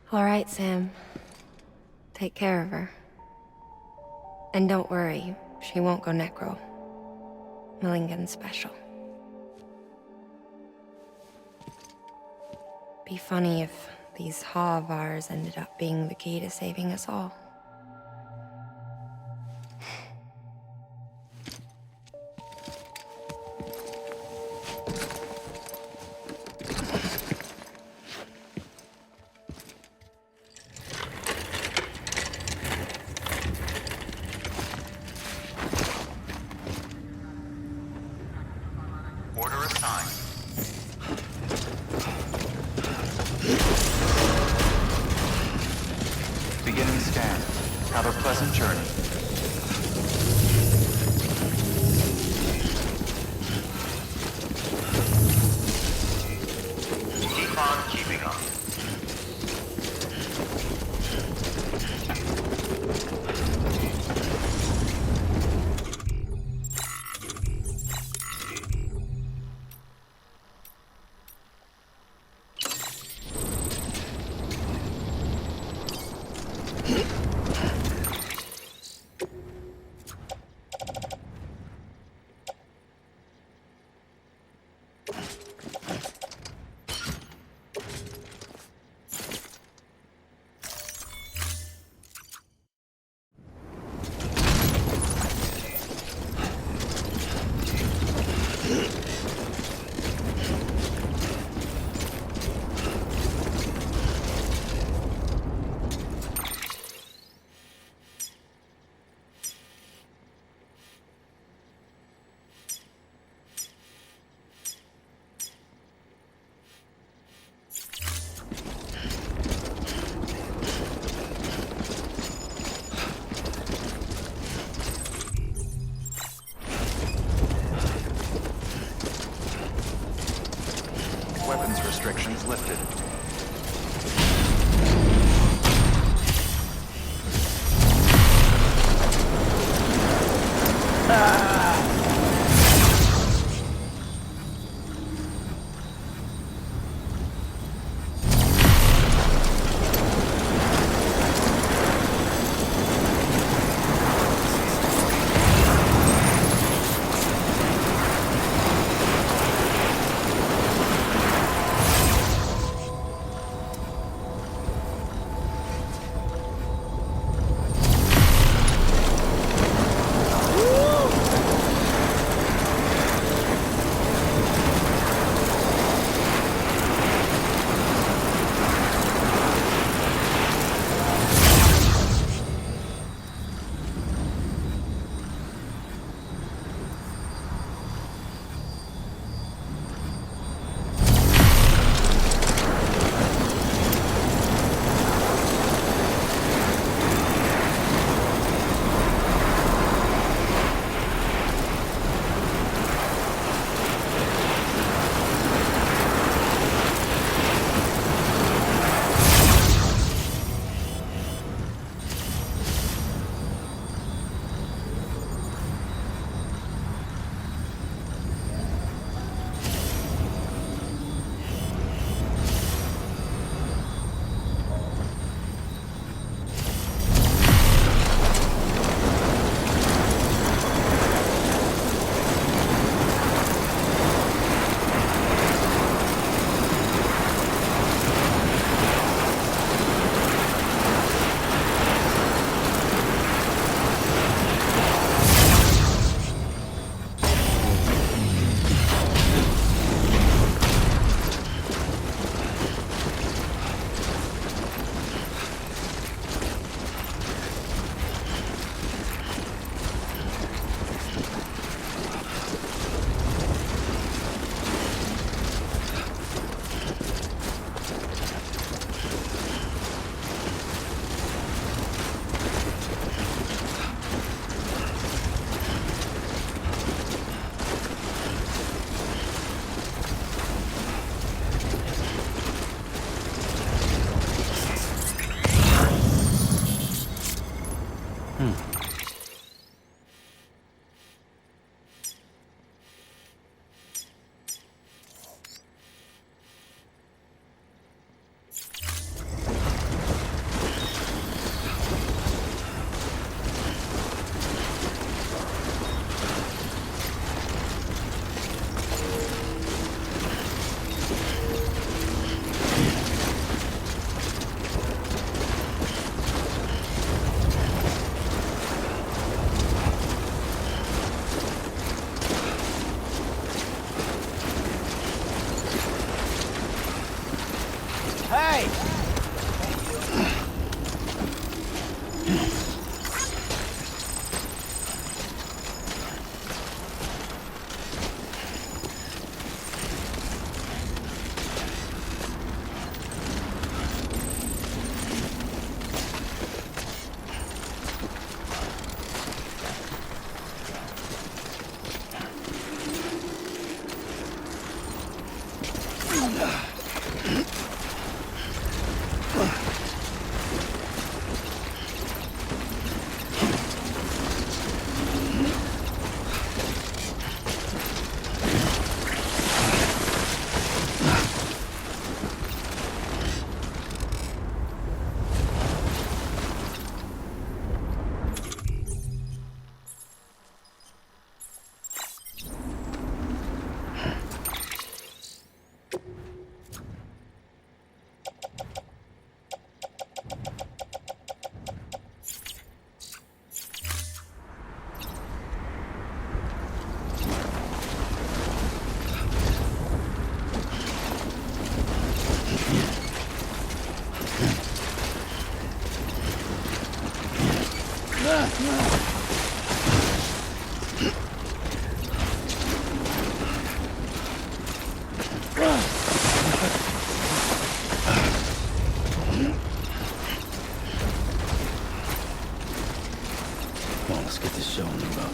All right, Sam. Take care of her. And don't worry, she won't go necro. Millingen's special. Be funny if these Ha of ours ended up being the key to saving us all. Order assigned. Beginning scan. Have a pleasant journey. Keep on keeping up. Weapons restrictions lifted. Hey! Come on, let's get this show on the road.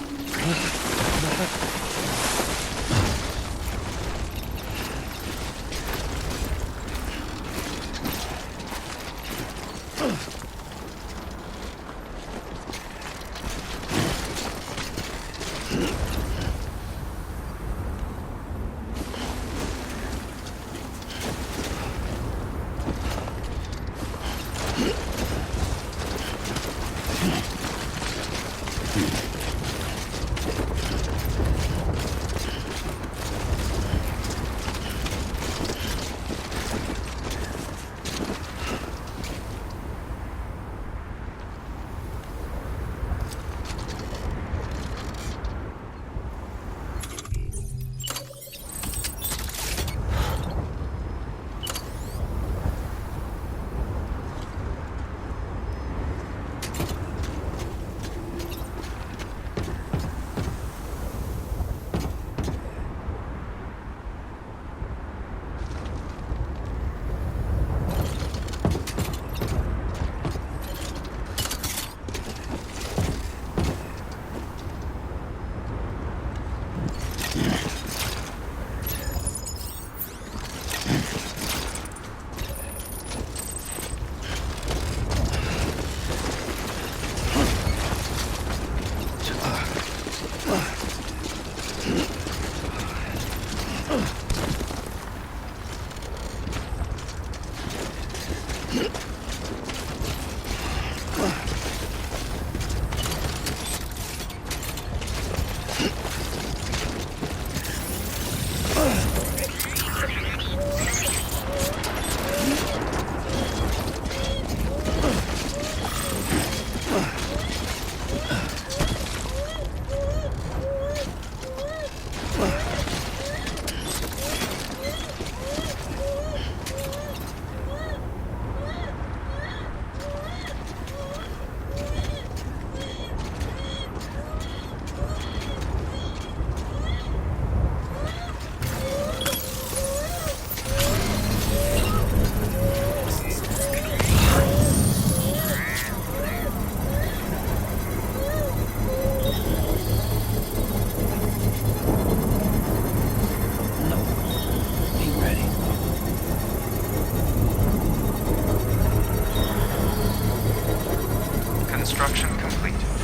Construction complete.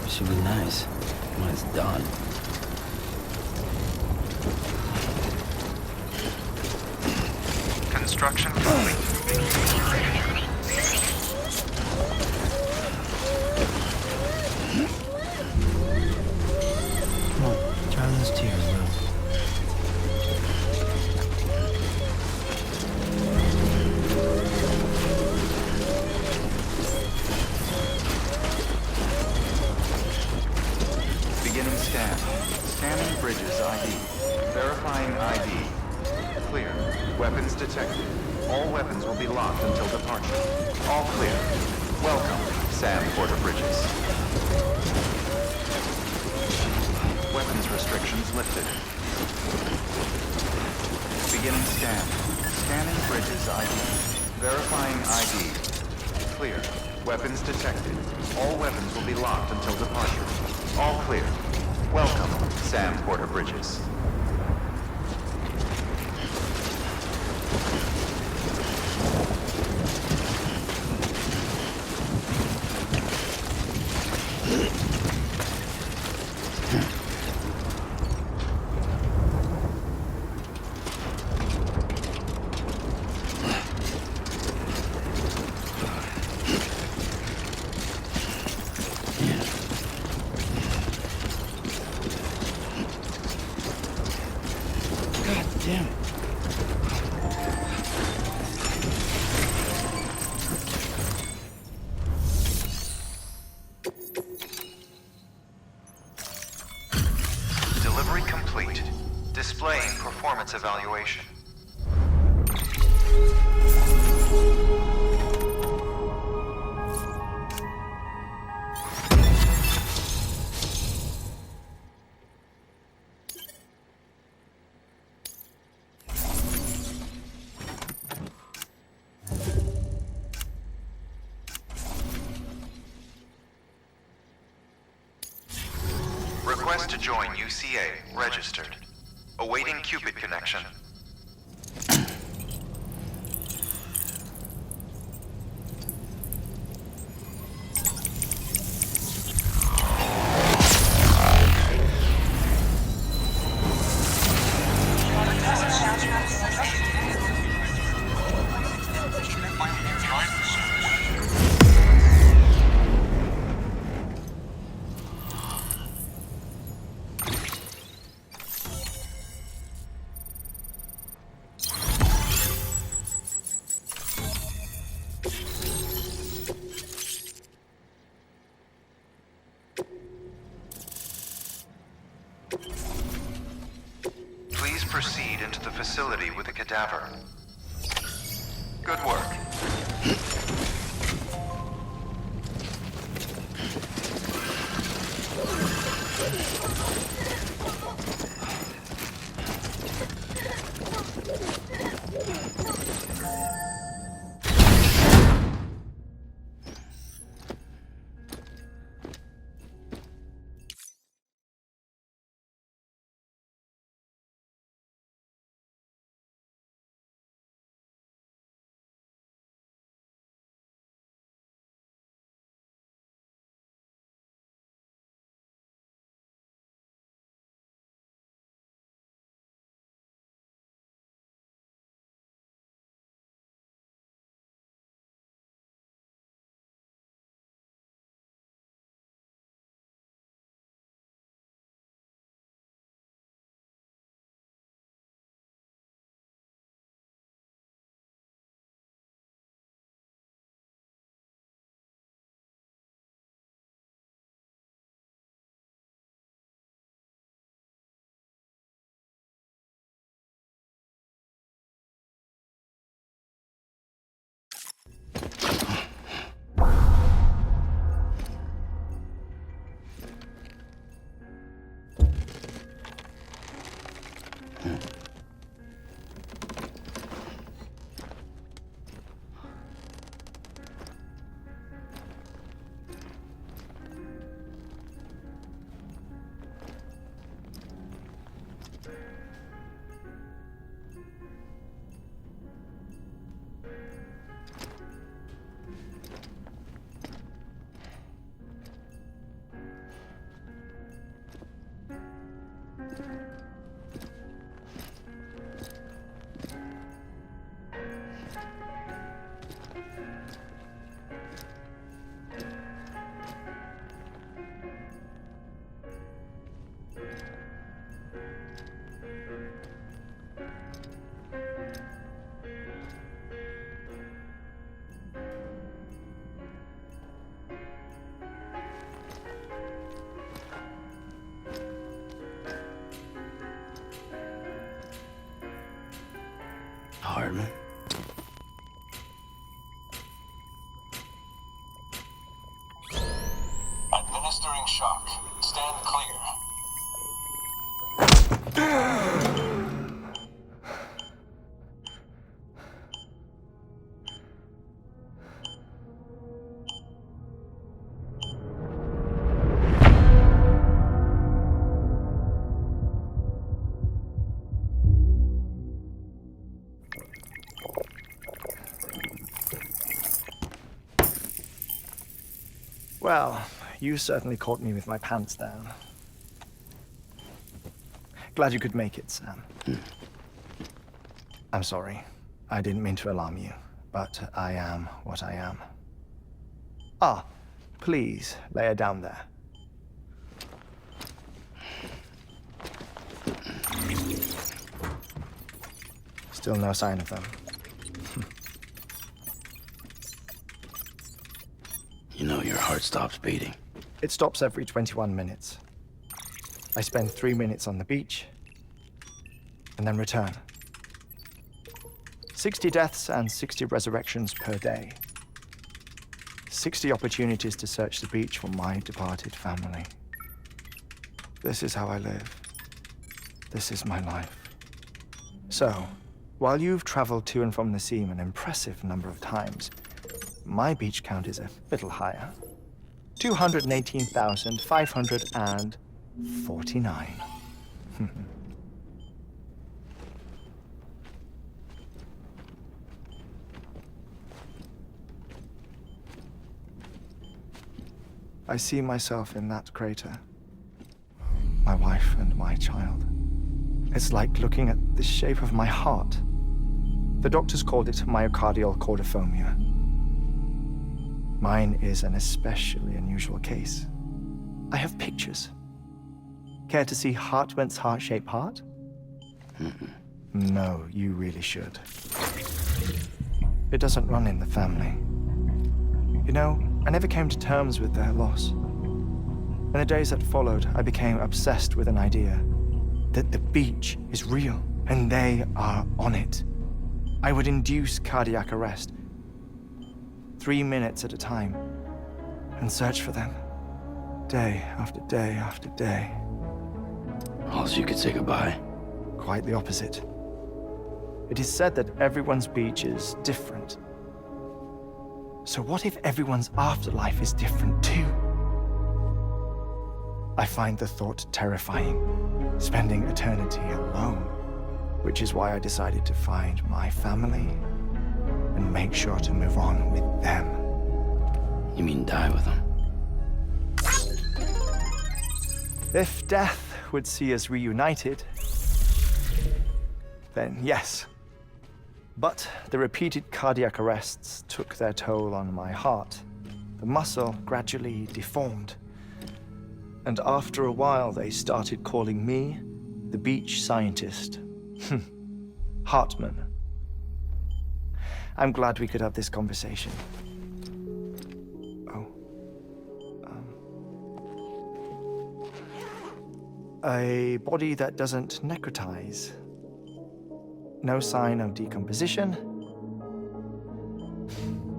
Should be nice when it's done. Construction complete. Come on, dry those tears, Will. Beginning scan. Scanning bridges ID. Verifying ID. Clear. Weapons detected. All weapons will be locked until departure. All clear. Welcome, Sam Porter Bridges. Weapons restrictions lifted. Beginning scan. Scanning bridges ID. Verifying ID. Clear. Weapons detected. All weapons will be locked until departure. All clear. Welcome, Sam Porter Bridges. God damn it. Delivery complete. Displaying performance evaluation. Request to join UCA. Registered. Awaiting Cupid connection. Please proceed into the facility with the cadaver. Good work. Hardman. Administering shock. Stand clear. Well, you certainly caught me with my pants down. Glad you could make it, Sam. I'm sorry. I didn't mean to alarm you, but I am what I am. Ah, please, lay her down there. Still no sign of them. You know your heart stops beating. It stops every 21 minutes. I spend 3 minutes on the beach, and then return. 60 deaths and 60 resurrections per day. 60 opportunities to search the beach for my departed family. This is how I live. This is my life. So, while you've traveled to and from the sea an impressive number of times, my beach count is a little higher. 218,549. I see myself in that crater. My wife and my child. It's like looking at the shape of my heart. The doctors called it myocardial cordiformia. Mine is an especially unusual case. I have pictures. Care to see Hartman's heart-shaped heart? No, you really should. It doesn't run in the family. You know, I never came to terms with their loss. In the days that followed, I became obsessed with an idea that the beach is real and they are on it. I would induce cardiac arrest, 3 minutes at a time, and search for them, day after day after day. All so you could say goodbye. Quite the opposite. It is said that everyone's beach is different. So what if everyone's afterlife is different too? I find the thought terrifying, spending eternity alone, which is why I decided to find my family and make sure to move on with them. You mean die with them? If death would see us reunited, then yes. But the repeated cardiac arrests took their toll on my heart. The muscle gradually deformed. And after a while, they started calling me the beach scientist. Hartman. I'm glad we could have this conversation. Oh. A body that doesn't necrotize. No sign of decomposition.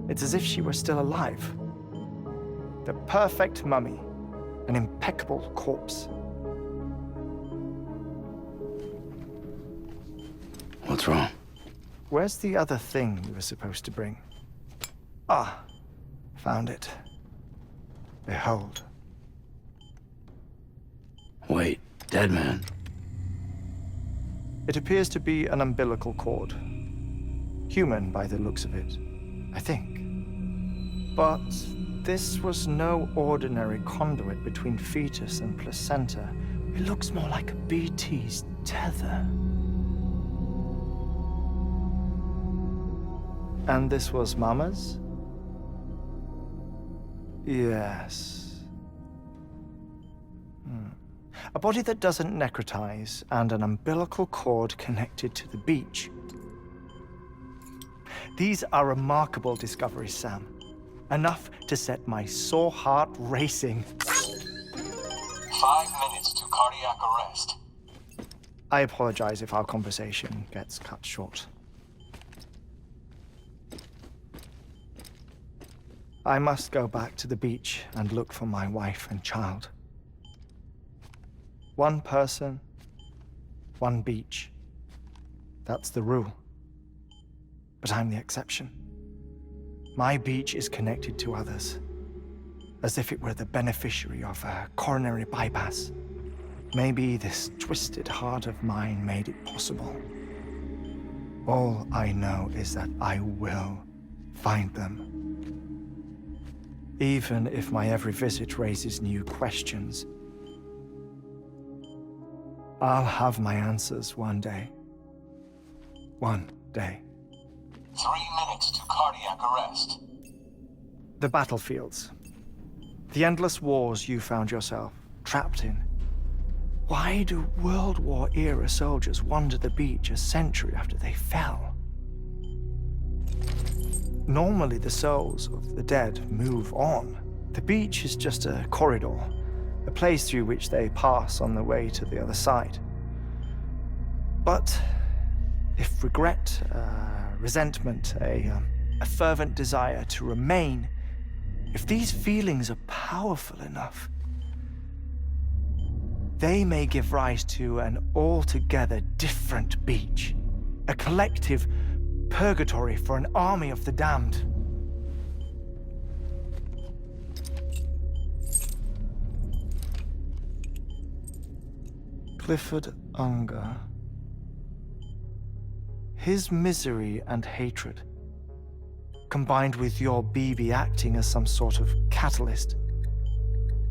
It's as if she were still alive. The perfect mummy. An impeccable corpse. What's wrong? Where's the other thing you were supposed to bring? Ah, found it. Behold. Wait, dead man? It appears to be an umbilical cord. Human by the looks of it, I think. But this was no ordinary conduit between fetus and placenta. It looks more like a BT's tether. And this was Mama's? Yes. A body that doesn't necrotize, and an umbilical cord connected to the beach. These are remarkable discoveries, Sam. Enough to set my sore heart racing. 5 minutes to cardiac arrest. I apologize if our conversation gets cut short. I must go back to the beach and look for my wife and child. One person, one beach. That's the rule. But I'm the exception. My beach is connected to others, as if it were the beneficiary of a coronary bypass. Maybe this twisted heart of mine made it possible. All I know is that I will find them. Even if my every visit raises new questions, I'll have my answers one day. One day. 3 minutes to cardiac arrest. The battlefields. The endless wars you found yourself trapped in. Why do World War-era soldiers wander the beach a century after they fell? Normally, the souls of the dead move on. The beach is just a corridor, a place through which they pass on the way to the other side. But if regret, resentment, a fervent desire to remain, if these feelings are powerful enough, they may give rise to an altogether different beach, a collective purgatory for an army of the damned. Clifford Unger. His misery and hatred, combined with your BB acting as some sort of catalyst,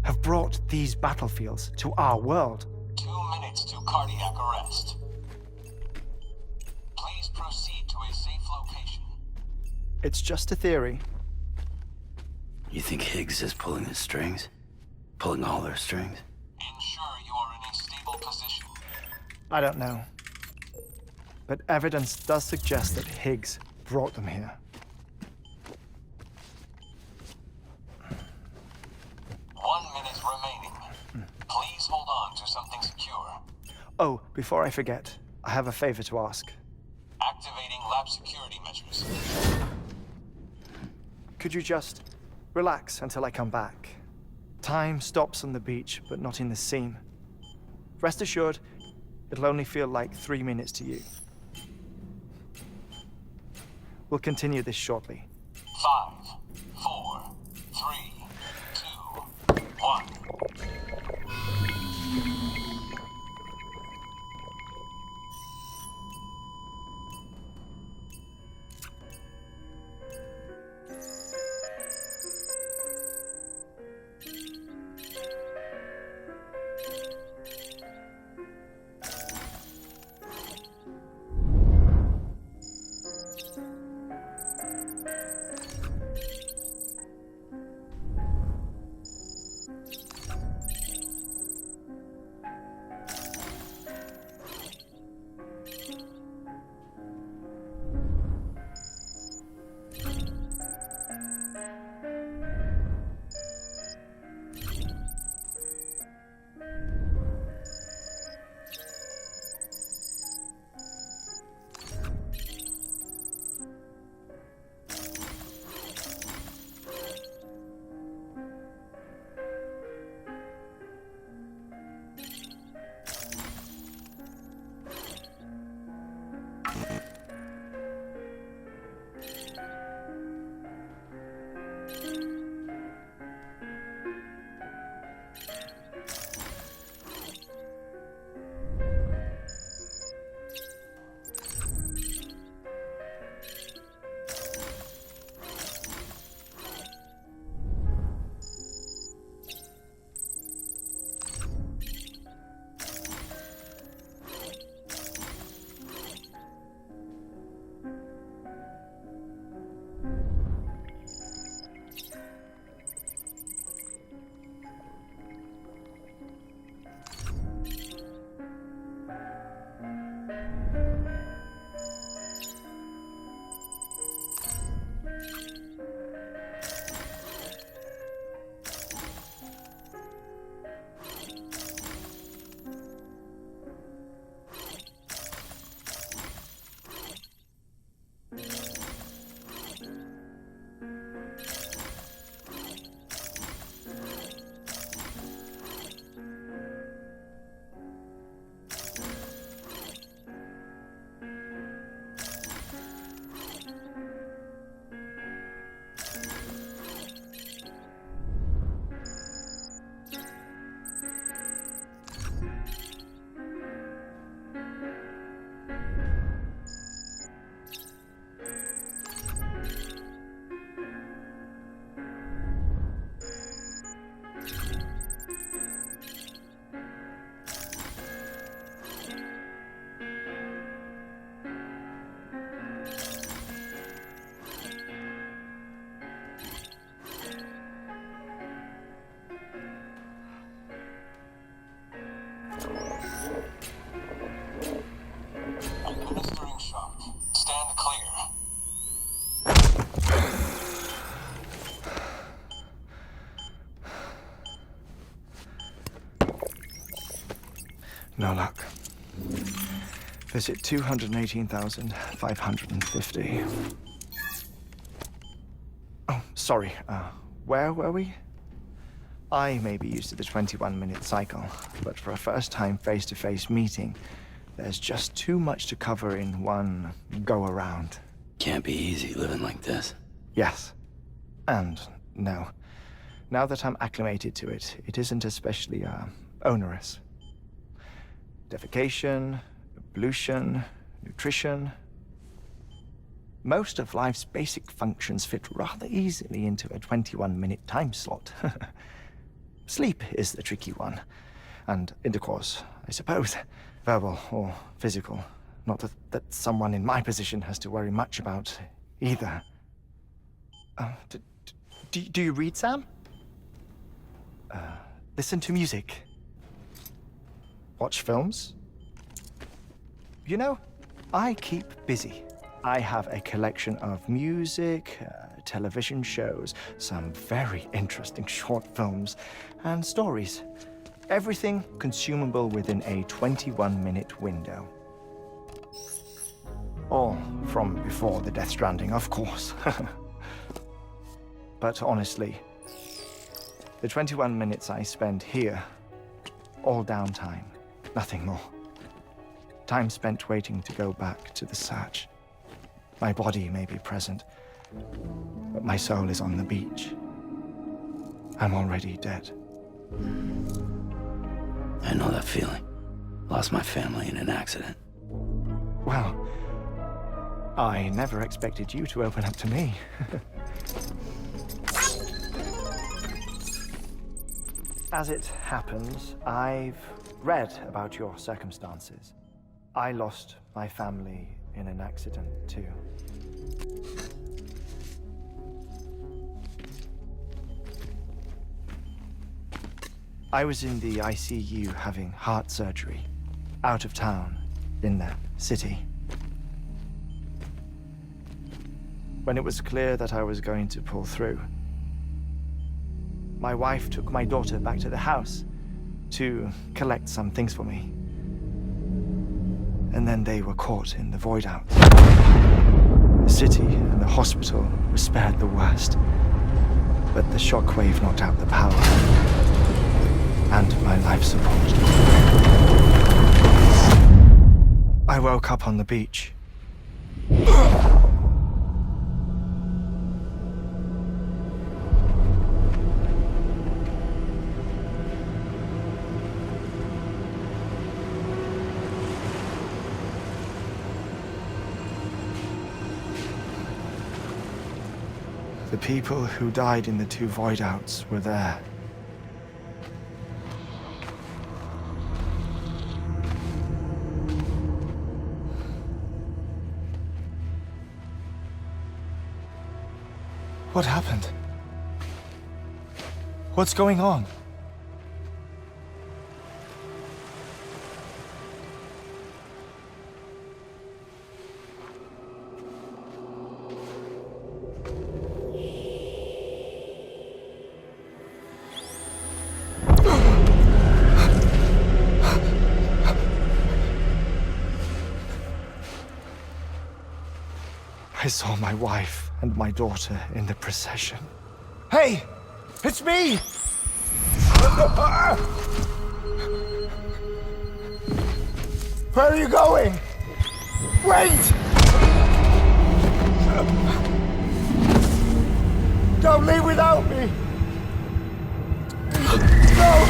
have brought these battlefields to our world. 2 minutes to cardiac arrest. Please proceed to a safe location. It's just a theory. You think Higgs is pulling the strings? Pulling all their strings? Ensure you are in a stable position. I don't know. But evidence does suggest that Higgs brought them here. 1 minute remaining. Please hold on to something secure. Oh, before I forget, I have a favor to ask. Activating lab security measures. Could you just relax until I come back? Time stops on the beach, but not in the scene. Rest assured, it'll only feel like 3 minutes to you. We'll continue this shortly. 5, 4, 3, 2, 1. No luck. Visit 218,550. Oh, sorry. Where were we? I may be used to the 21-minute cycle, but for a first-time face-to-face meeting, there's just too much to cover in one go-around. Can't be easy living like this. Yes. And no. Now that I'm acclimated to it, it isn't especially, onerous. Defecation, ablution, nutrition. Most of life's basic functions fit rather easily into a 21-minute time slot. Sleep is the tricky one. And intercourse, I suppose. Verbal or physical. Not that someone in my position has to worry much about either. Do you read, Sam? Listen to music. Watch films? You know, I keep busy. I have a collection of music, television shows, some very interesting short films, and stories. Everything consumable within a 21-minute window. All from before the Death Stranding, of course. But honestly, the 21 minutes I spend here, all downtime, nothing more. Time spent waiting to go back to the search. My body may be present, but my soul is on the beach. I'm already dead. I know that feeling. Lost my family in an accident. Well, I never expected you to open up to me. As it happens, I've read about your circumstances. I lost my family in an accident, too. I was in the ICU having heart surgery, out of town, in the city. When it was clear that I was going to pull through, my wife took my daughter back to the house to collect some things for me. And then they were caught in the void out. The city and the hospital were spared the worst, but the shockwave knocked out the power and my life support. I woke up on the beach. The people who died in the two void outs were there. What happened? What's going on? I saw my wife and my daughter in the procession. Hey! It's me! Where are you going? Wait! Don't leave without me! No!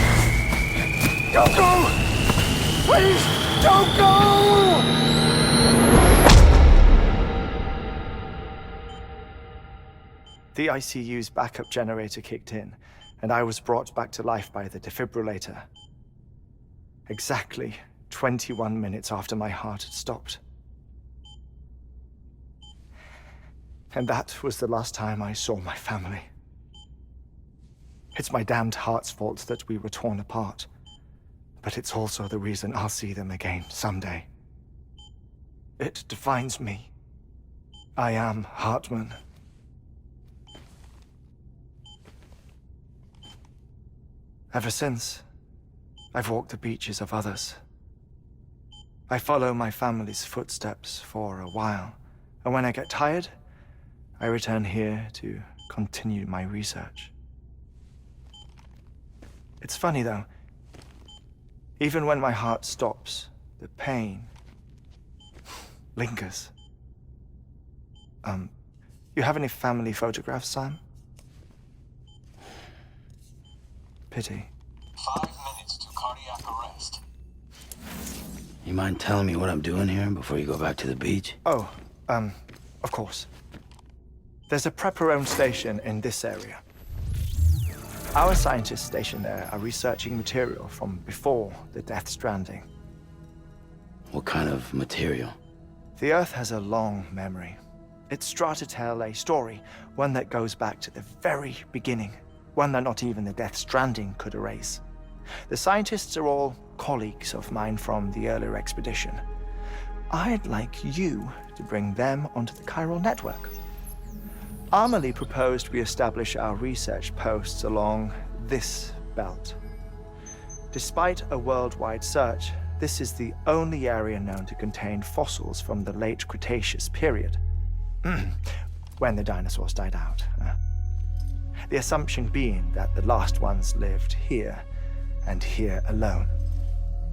Don't go! Please, don't go! The ICU's backup generator kicked in, and I was brought back to life by the defibrillator. Exactly 21 minutes after my heart had stopped. And that was the last time I saw my family. It's my damned heart's fault that we were torn apart, but it's also the reason I'll see them again someday. It defines me. I am Hartman. Ever since, I've walked the beaches of others, I follow my family's footsteps for a while, and when I get tired, I return here to continue my research. It's funny though, even when my heart stops, the pain lingers. You have any family photographs, Sam? Pity. 5 minutes to cardiac arrest. You mind telling me what I'm doing here before you go back to the beach? Oh, of course. There's a prepper-owned station in this area. Our scientists stationed there are researching material from before the Death Stranding. What kind of material? The Earth has a long memory. It's trying to tell a story, one that goes back to the very beginning, one that not even the Death Stranding could erase. The scientists are all colleagues of mine from the earlier expedition. I'd like you to bring them onto the chiral network. Amelie proposed we establish our research posts along this belt. Despite a worldwide search, this is the only area known to contain fossils from the late Cretaceous period, when the dinosaurs died out. The assumption being that the last ones lived here, and here alone.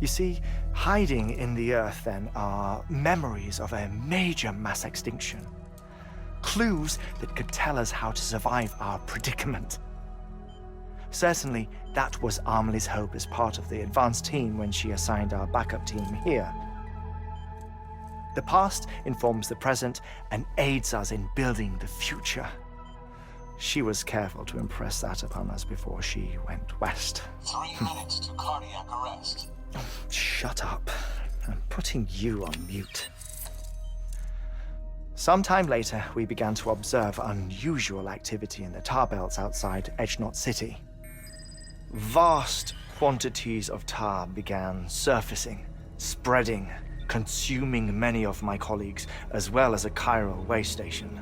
You see, hiding in the Earth then are memories of a major mass extinction. Clues that could tell us how to survive our predicament. Certainly, that was Amelie's hope as part of the advanced team when she assigned our backup team here. The past informs the present and aids us in building the future. She was careful to impress that upon us before she went west. 3 minutes to cardiac arrest. Shut up. I'm putting you on mute. Sometime later, we began to observe unusual activity in the tar belts outside Edgenot City. Vast quantities of tar began surfacing, spreading, consuming many of my colleagues, as well as a chiral way station.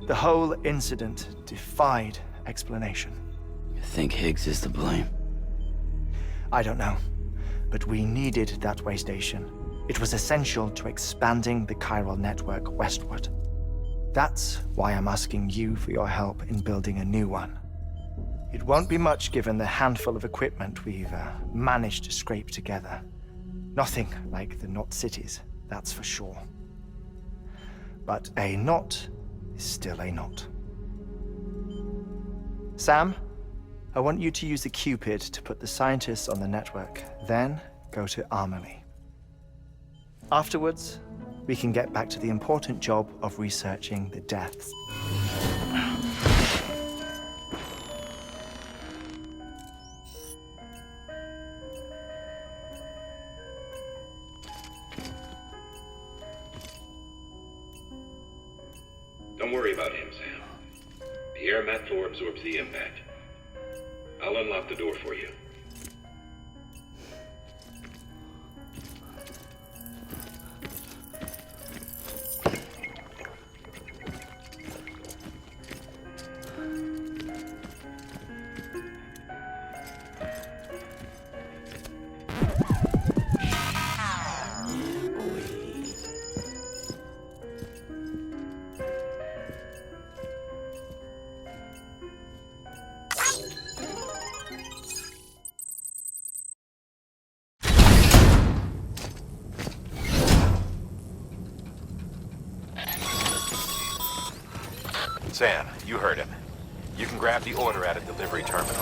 The whole incident defied explanation. You think Higgs is to blame? I don't know, but we needed that way station. It was essential to expanding the chiral network westward. That's why I'm asking you for your help in building a new one. It won't be much given the handful of equipment we've managed to scrape together. Nothing like the knot cities, that's for sure. But a knot is still a knot. Sam, I want you to use the Cupid to put the scientists on the network, then go to Amelie. Afterwards, we can get back to the important job of researching the deaths. Don't worry about him, Sam. The air mat floor absorbs the impact. I'll unlock the door for you. Sam, you heard him. You can grab the order at a delivery terminal.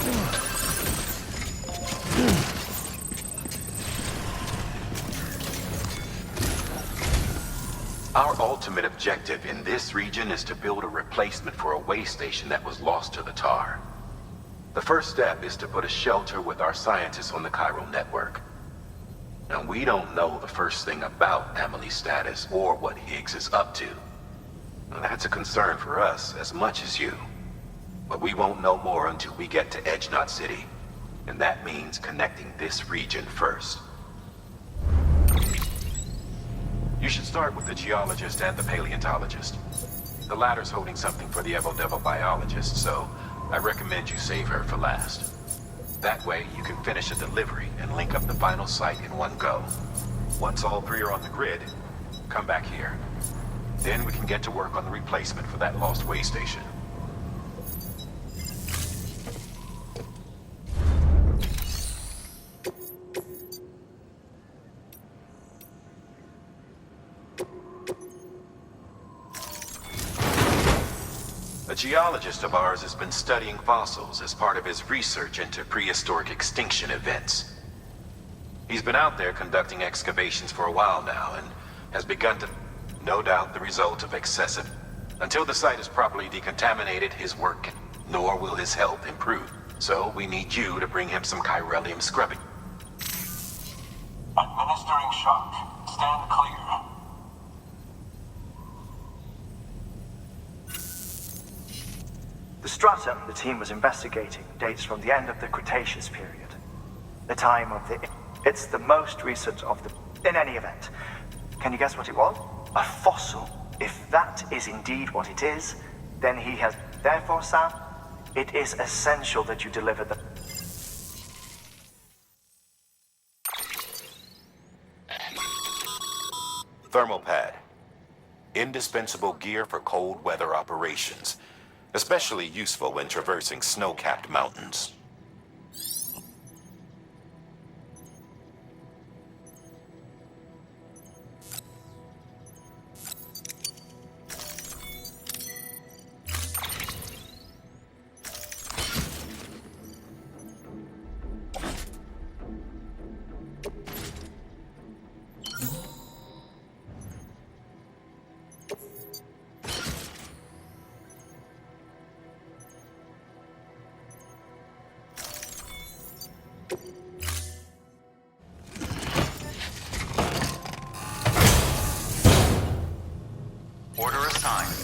Our ultimate objective in this region is to build a replacement for a way station that was lost to the tar. The first step is to put a shelter with our scientists on the chiral network. Now, we don't know the first thing about Amelie's status or what Higgs is up to. Now, that's a concern for us as much as you. But we won't know more until we get to Edgenot City. And that means connecting this region first. You should start with the geologist and the paleontologist. The latter's holding something for the evodevo biologist, so I recommend you save her for last. That way, you can finish a delivery and link up the final site in one go. Once all three are on the grid, come back here. Then we can get to work on the replacement for that lost way station. A geologist of ours has been studying fossils as part of his research into prehistoric extinction events. He's been out there conducting excavations for a while now and has begun to, no doubt, the result of excessive. Until the site is properly decontaminated, his work, nor will his health improve. So we need you to bring him some chiralium scrubbing. Administering shock. Stand clear. The stratum the team was investigating dates from the end of the Cretaceous period. The time of the... It's the most recent of the... In any event, can you guess what it was? A fossil. If that is indeed what it is, then he has... Therefore, Sam, it is essential that you deliver the... Thermal pad. Indispensable gear for cold weather operations. Especially useful when traversing snow-capped mountains. Order assigned.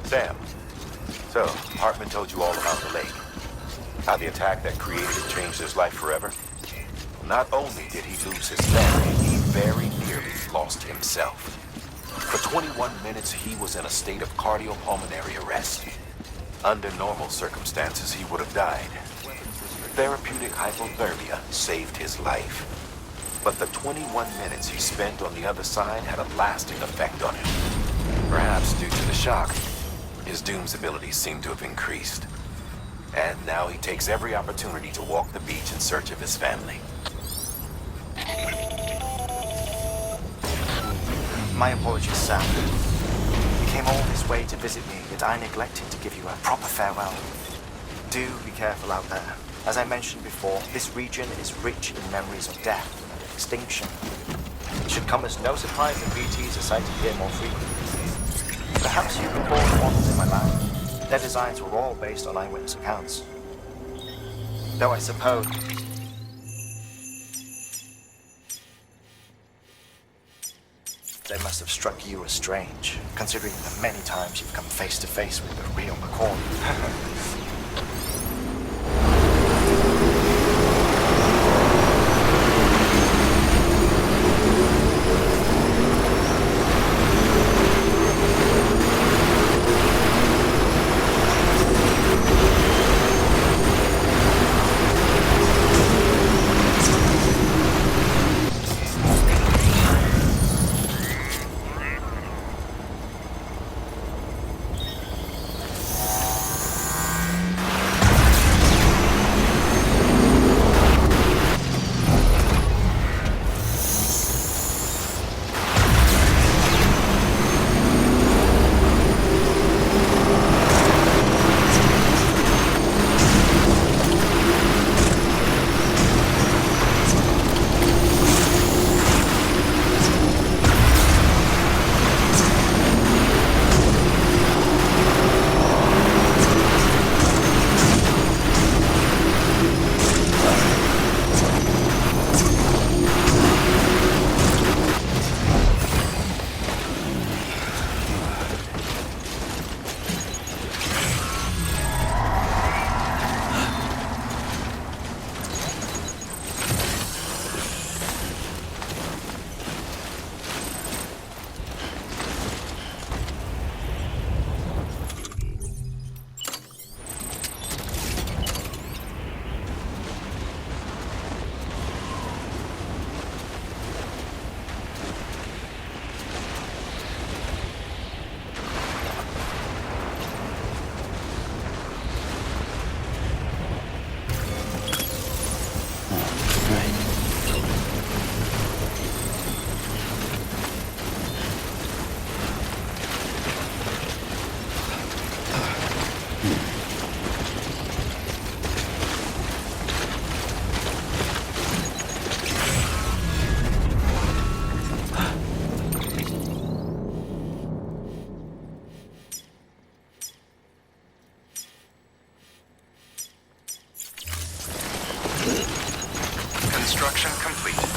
Sam, so Hartman told you all about the lake. How the attack that created it changed his life forever? Not only did he lose his family, he very nearly lost himself. For 21 minutes, he was in a state of cardiopulmonary arrest. Under normal circumstances, he would have died. Therapeutic hypothermia saved his life. But the 21 minutes he spent on the other side had a lasting effect on him. Perhaps due to the shock, his Doom's abilities seem to have increased. And now he takes every opportunity to walk the beach in search of his family. My apologies, Sam. You came all this way to visit me, yet I neglected to give you a proper farewell. Do be careful out there. As I mentioned before, this region is rich in memories of death and extinction. It should come as no surprise that BTs are sighted here more frequently. Perhaps you recall the models in my lab. Their designs were all based on eyewitness accounts. Though I suppose... they must have struck you as strange, considering the many times you've come face to face with the real McCall. Construction complete.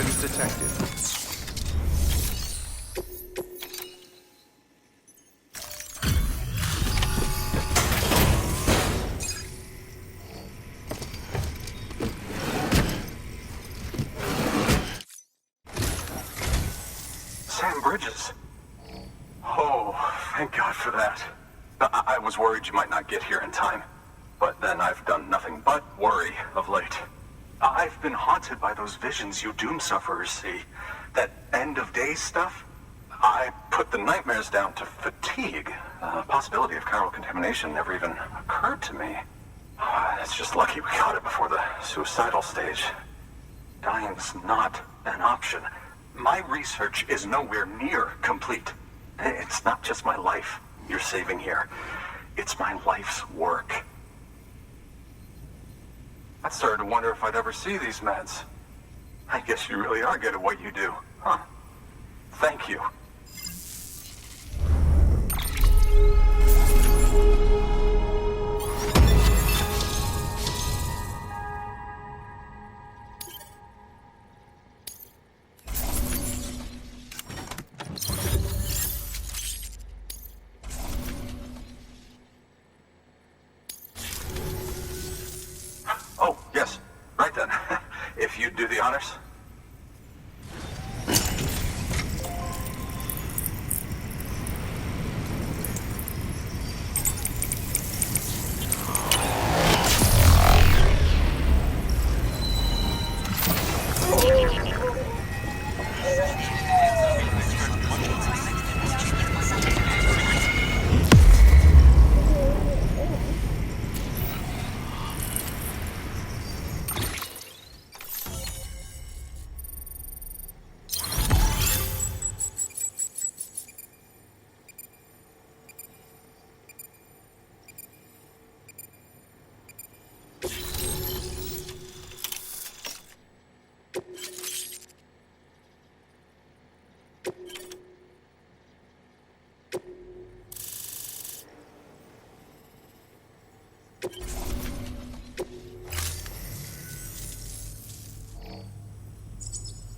Weapons detected. Sam Bridges. Oh, thank God for that. I was worried you might not get here in time. But then I've done nothing but worry of late. I've been haunted by those visions you doom sufferers see. That end of days stuff. I put the nightmares down to fatigue. The possibility of chiral contamination never even occurred to me. It's just lucky we got it before the suicidal stage. Dying's not an option. My research is nowhere near complete. It's not just my life you're saving here. It's my life's work. I started to wonder if I'd ever see these meds. I guess you really are good at what you do, huh? Thank you. Oh, yes. Right then. If you'd do the honors.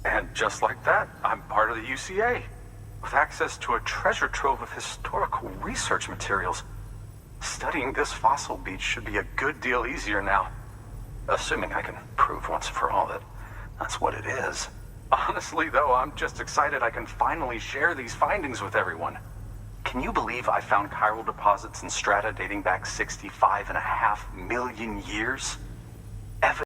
And just like that, I'm part of the UCA, with access to a treasure trove of historical research materials. Studying this fossil beach should be a good deal easier now. Assuming I can prove once for all that that's what it is. Honestly, though, I'm just excited I can finally share these findings with everyone. Can you believe I found chiral deposits in strata dating back 65.5 million years?